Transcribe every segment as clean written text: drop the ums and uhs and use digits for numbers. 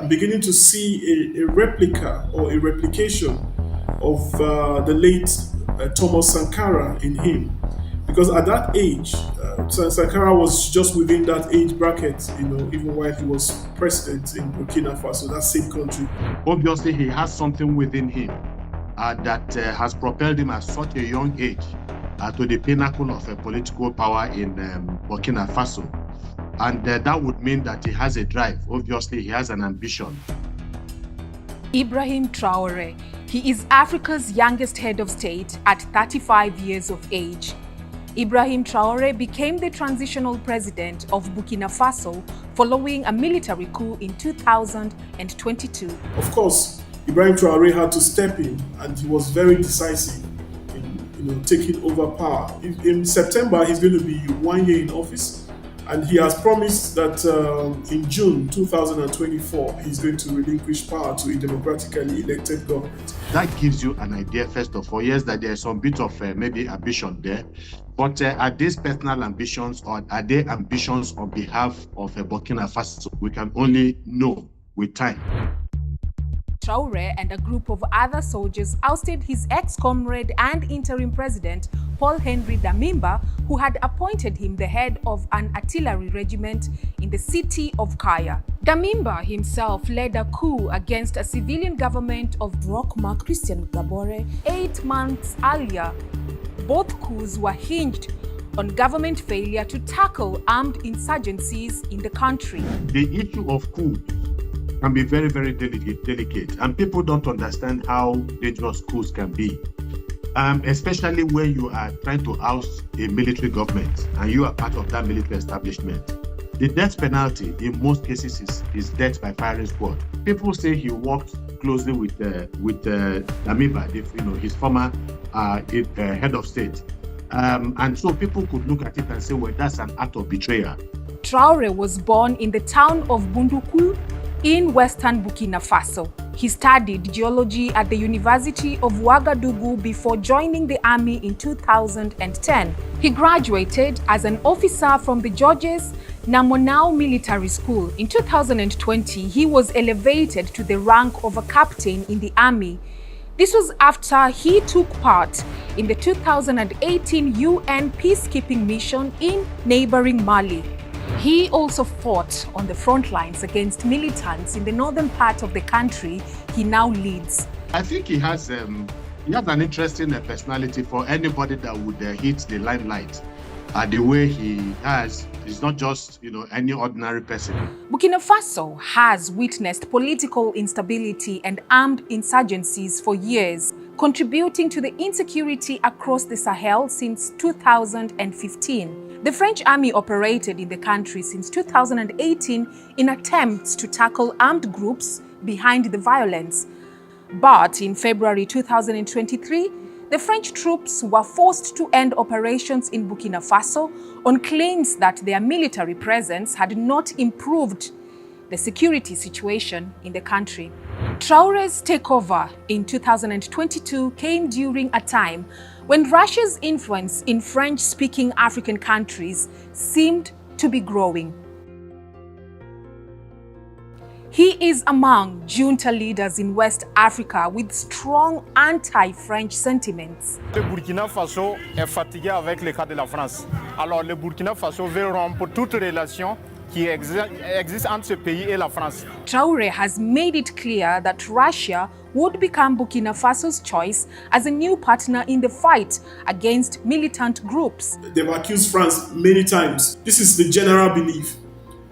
I'm beginning to see a replica or a replication of the late Thomas Sankara in him. Because at that age, Sankara was just within that age bracket, even while he was president in Burkina Faso, that same country. Obviously, he has something within him that has propelled him at such a young age to the pinnacle of political power in Burkina Faso. And that would mean that he has a drive. Obviously, he has an ambition. Ibrahim Traole. He is Africa's youngest head of state at 35 years of age. Ibrahim Traore became the transitional president of Burkina Faso following a military coup in 2022. Of course, Ibrahim Traore had to step in, and he was very decisive in taking over power. In September, he's going to be 1 year in office, and he has promised that in June 2024, he's going to relinquish power to a democratically elected government. That gives you an idea, first of all, yes, that there's some bit of maybe ambition there. But are these personal ambitions, or are they ambitions on behalf of Burkina Faso? We can only know with time. Traore and a group of other soldiers ousted his ex-comrade and interim president, Paul-Henri Damiba, who had appointed him the head of an artillery regiment in the city of Kaya. Damiba himself led a coup against a civilian government of Rochma Christian Gabore 8 months earlier. Both coups were hinged on government failure to tackle armed insurgencies in the country. The issue of coups can be very, very delicate, and people don't understand how dangerous coups can be, especially when you are trying to oust a military government and you are part of that military establishment. The death penalty in most cases is death by firing squad. People say he worked closely with Damiba, his former head of state, and so people could look at it and say, well, that's an act of betrayal. Traore was born in the town of Bunduku in western Burkina Faso. He studied geology at the University of Ouagadougou before joining the army in 2010. He graduated as an officer from the Georges Namonau Military School. In 2020, he was elevated to the rank of a captain in the army. This was after he took part in the 2018 UN peacekeeping mission in neighboring Mali. He also fought on the front lines against militants in the northern part of the country he now leads. I think he has an interesting personality for anybody that would hit the limelight. The way he has, he's not just any ordinary person. Burkina Faso has witnessed political instability and armed insurgencies for years, contributing to the insecurity across the Sahel since 2015. The French army operated in the country since 2018 in attempts to tackle armed groups behind the violence. But in February 2023, the French troops were forced to end operations in Burkina Faso on claims that their military presence had not improved the security situation in the country. Traore's takeover in 2022 came during a time when Russia's influence in French-speaking African countries seemed to be growing. He is among junta leaders in West Africa with strong anti-French sentiments. Le Burkina Faso est fatigué avec le cas de la France. Alors le Burkina Faso veut rompre toute relation qui existe entre ce pays et la France. Traore has made it clear that Russia would become Burkina Faso's choice as a new partner in the fight against militant groups. They've accused France many times. This is the general belief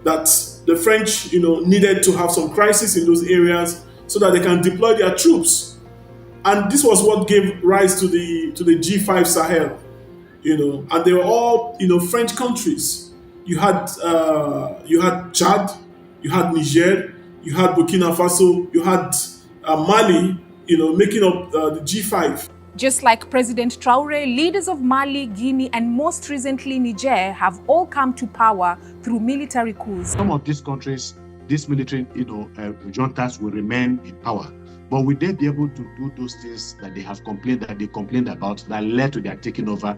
that the French, needed to have some crisis in those areas so that they can deploy their troops. And this was what gave rise to the G5 Sahel, and they were all, French countries. You had Chad, you had Niger, you had Burkina Faso, you had Mali, making up the G5. Just like President Traore, leaders of Mali, Guinea, and most recently Niger have all come to power through military coups. Some of these countries, these military, juntas will remain in power. But will they be able to do those things that they complained about that led to their taking over,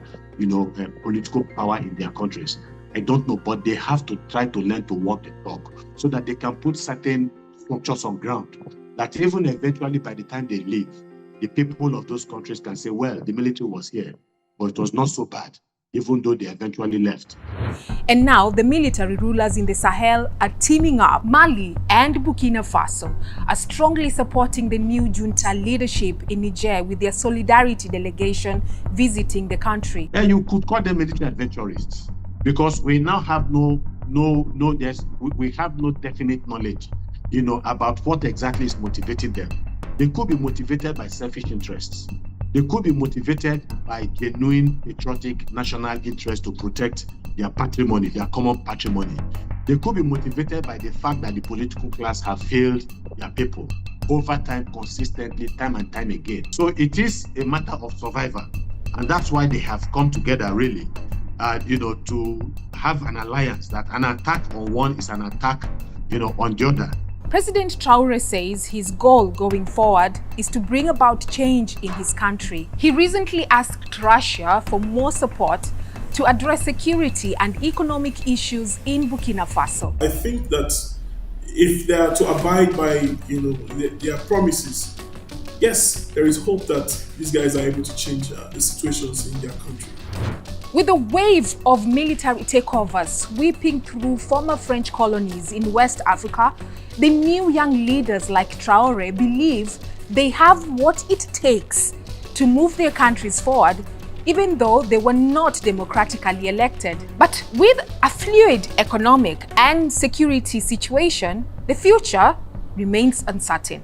political power in their countries? I don't know, but they have to try to learn to walk the talk so that they can put certain structures on ground that even eventually by the time they leave, the people of those countries can say, well, the military was here, but it was not so bad, even though they eventually left. And now the military rulers in the Sahel are teaming up. Mali and Burkina Faso are strongly supporting the new junta leadership in Niger with their solidarity delegation visiting the country. And you could call them military adventurers because we now have we have no definite knowledge, about what exactly is motivating them. They could be motivated by selfish interests. They could be motivated by genuine patriotic national interest to protect their patrimony, their common patrimony. They could be motivated by the fact that the political class have failed their people over time, consistently, time and time again. So it is a matter of survival. And that's why they have come together really, to have an alliance that an attack on one is an attack, on the other. President Traore says his goal going forward is to bring about change in his country. He recently asked Russia for more support to address security and economic issues in Burkina Faso. I think that if they are to abide by, their promises, yes, there is hope that these guys are able to change the situations in their country. With a wave of military takeovers sweeping through former French colonies in West Africa, the new young leaders like Traore believe they have what it takes to move their countries forward, even though they were not democratically elected. But with a fluid economic and security situation, the future remains uncertain.